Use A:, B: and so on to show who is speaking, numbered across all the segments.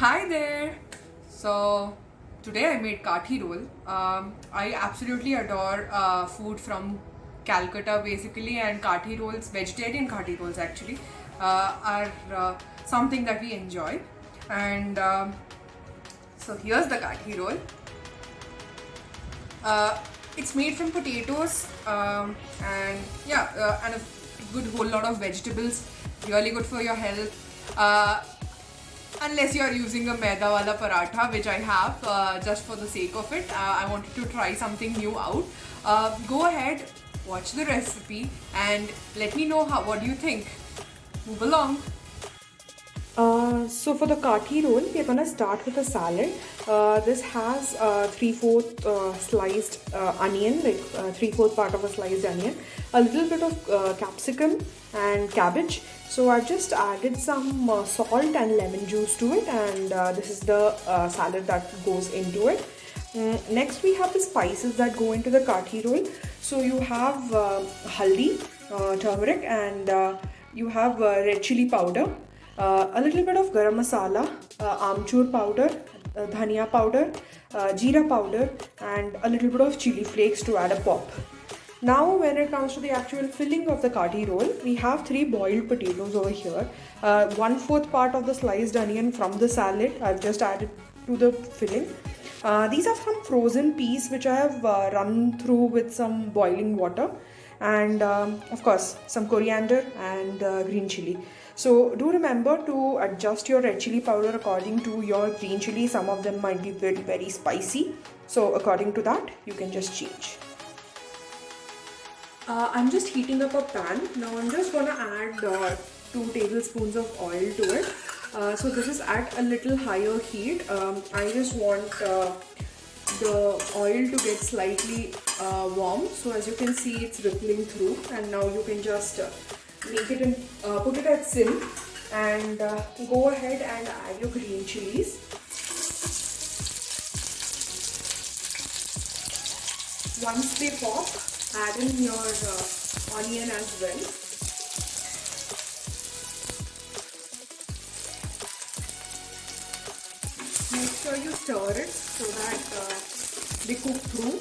A: Hi there! So, today I made kathi roll. I absolutely adore food from Calcutta basically, and kathi rolls, vegetarian kathi rolls actually, are something that we enjoy. And so, here's the kathi roll. It's made from potatoes and yeah, and a good whole lot of vegetables. Really good for your health. Unless you are using a maida wala paratha, which I have just for the sake of it. I wanted to try something new out. Go ahead, watch the recipe, and let me know what do you think. Move along.
B: So for the kathi roll, we're gonna start with a salad. This has 3/4 sliced onion, like 3/4 part of a sliced onion, a little bit of capsicum and cabbage. So I've just added some salt and lemon juice to it, and this is the salad that goes into it. Next, we have the spices that go into the kathi roll. So you have haldi, turmeric, and you have red chili powder, a little bit of garam masala, amchur powder, dhania powder, jeera powder, and a little bit of chili flakes to add a pop. Now, when it comes to the actual filling of the kathi roll, we have 3 boiled potatoes over here. 1/4 part of the sliced onion from the salad I've just added to the filling. These are some frozen peas which I have run through with some boiling water, and of course some coriander and green chili. So do remember to adjust your red chili powder according to your green chili. Some of them might be very, very spicy. So according to that, you can just change. I'm just heating up a pan. Now I'm just gonna add 2 tablespoons of oil to it. So this is at a little higher heat. I just want the oil to get slightly warm. So as you can see, it's rippling through, and now you can just make it in, put it at sim, and go ahead and add your green chilies. Once they pop, add in your onion as well. Make sure you stir it so that they cook through.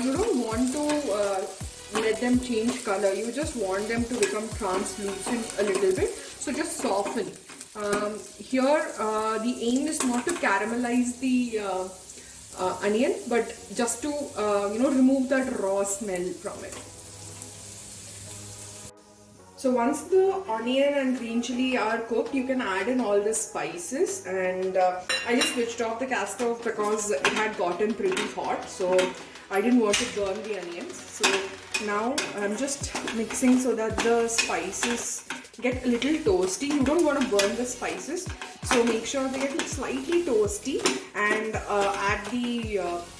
B: You don't want to let them change color. You just want them to become translucent a little bit. So just soften. Here the aim is not to caramelize the onion, but just to remove that raw smell from it. So once the onion and green chili are cooked, you can add in all the spices, and I just switched off the gas stove because it had gotten pretty hot, so I didn't want to burn the onions. So now I'm just mixing so that the spices get a little toasty. You don't want to burn the spices, so make sure they get slightly toasty, and add the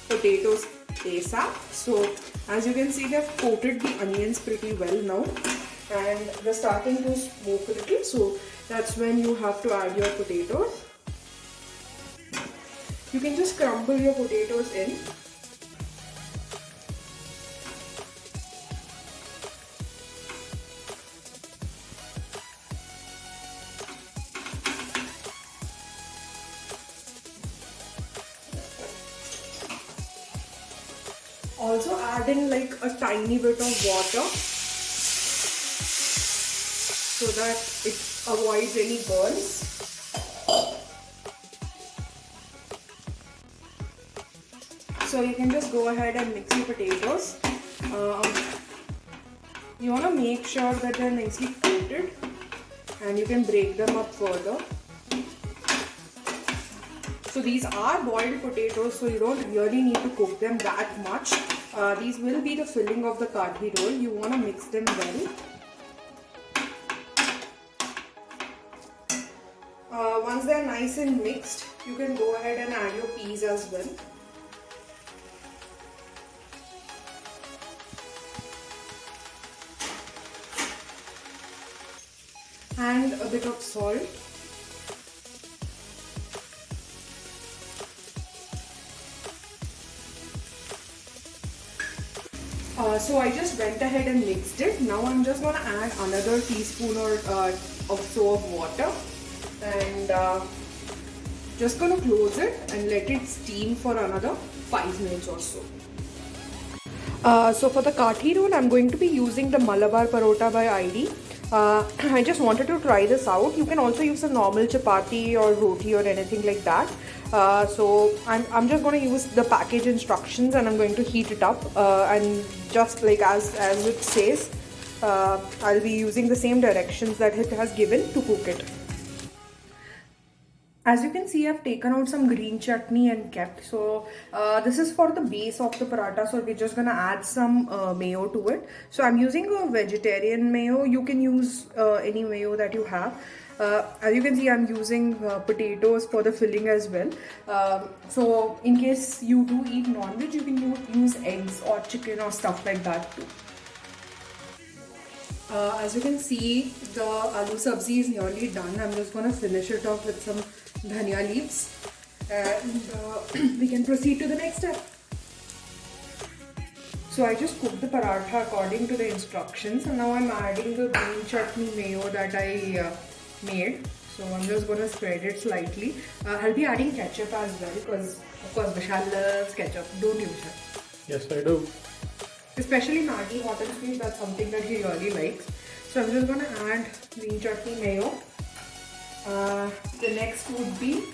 B: potatoes ASAP. So as you can see, they've coated the onions pretty well now, and they're starting to smoke a little, so that's when you have to add your potatoes. You can just crumble your potatoes in. Also add in like a tiny bit of water so that it avoids any burns. So you can just go ahead and mix your potatoes. You want to make sure that they're nicely coated, and you can break them up further. So these are boiled potatoes, so you don't really need to cook them that much. These will be the filling of the kathi roll. You want to mix them well. Once they're nice and mixed, you can go ahead and add your peas as well. And a bit of salt. So I just went ahead and mixed it. Now I'm just going to add another teaspoon or so of water, and just gonna close it and let it steam for another 5 minutes or so. So for the kathi roll, I'm going to be using the Malabar Parota by ID. I just wanted to try this out. You can also use a normal chapati or roti or anything like that. So I'm just going to use the package instructions and I'm going to heat it up. And just like as it says, I'll be using the same directions that it has given to cook it. As you can see, I've taken out some green chutney and kept. So this is for the base of the paratha. So we're just gonna add some mayo to it. So I'm using a vegetarian mayo. You can use any mayo that you have. As you can see, I'm using potatoes for the filling as well. So in case you do eat non-veg, you can use eggs or chicken or stuff like that too. As you can see, the aloo sabzi is nearly done. I'm just going to finish it off with some dhania leaves and we can proceed to the next step. So I just cooked the paratha according to the instructions and now I'm adding the green chutney mayo that I made. So I'm just going to spread it slightly. I'll be adding ketchup as well because of course Vishal loves ketchup. Don't you, Vishal?
C: Yes, I do.
B: Especially Maggi hot and sweet, that's something that he really likes. So I'm just going to add green chutney mayo. The next would be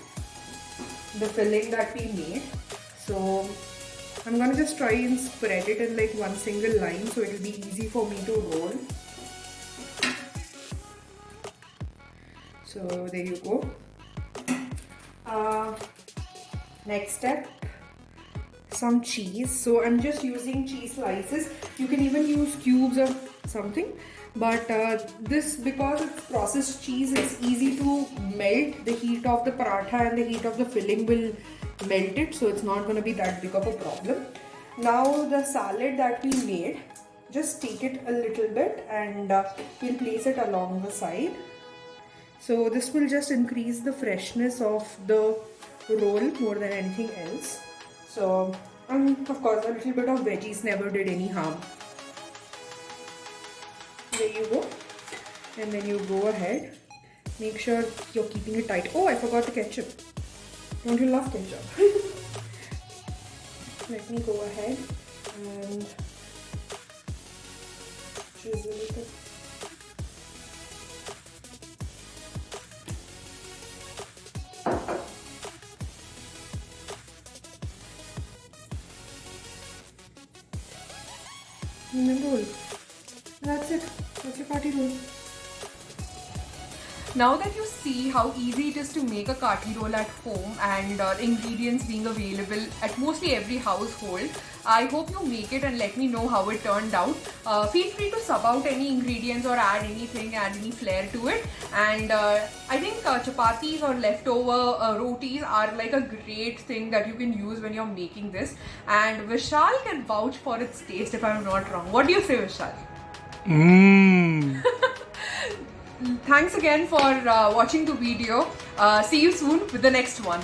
B: the filling that we made. So I'm going to just try and spread it in like one single line so it will be easy for me to roll. So there you go. Next step, some cheese. So I'm just using cheese slices. You can even use cubes or something, but this, because it's processed cheese, it's easy to melt. The heat of the paratha and the heat of the filling will melt it, so it's not going to be that big of a problem. Now the salad that we made, just take it a little bit and we'll place it along the side. So this will just increase the freshness of the roll more than anything else. So, of course, a little bit of veggies never did any harm. There you go. And then you go ahead. Make sure you're keeping it tight. Oh, I forgot the ketchup. Don't you love ketchup? Let me go ahead and drizzle it. And then roll. That's it. That's your kathi roll.
A: Now that you see how easy it is to make a kathi roll at home and ingredients being available at mostly every household, I hope you make it and let me know how it turned out. Feel free to sub out any ingredients or add anything, add any flair to it. And I think chapatis or leftover rotis are like a great thing that you can use when you're making this. And Vishal can vouch for its taste if I'm not wrong. What do you say, Vishal?
C: Mmm.
A: Thanks again for watching the video. See you soon with the next one.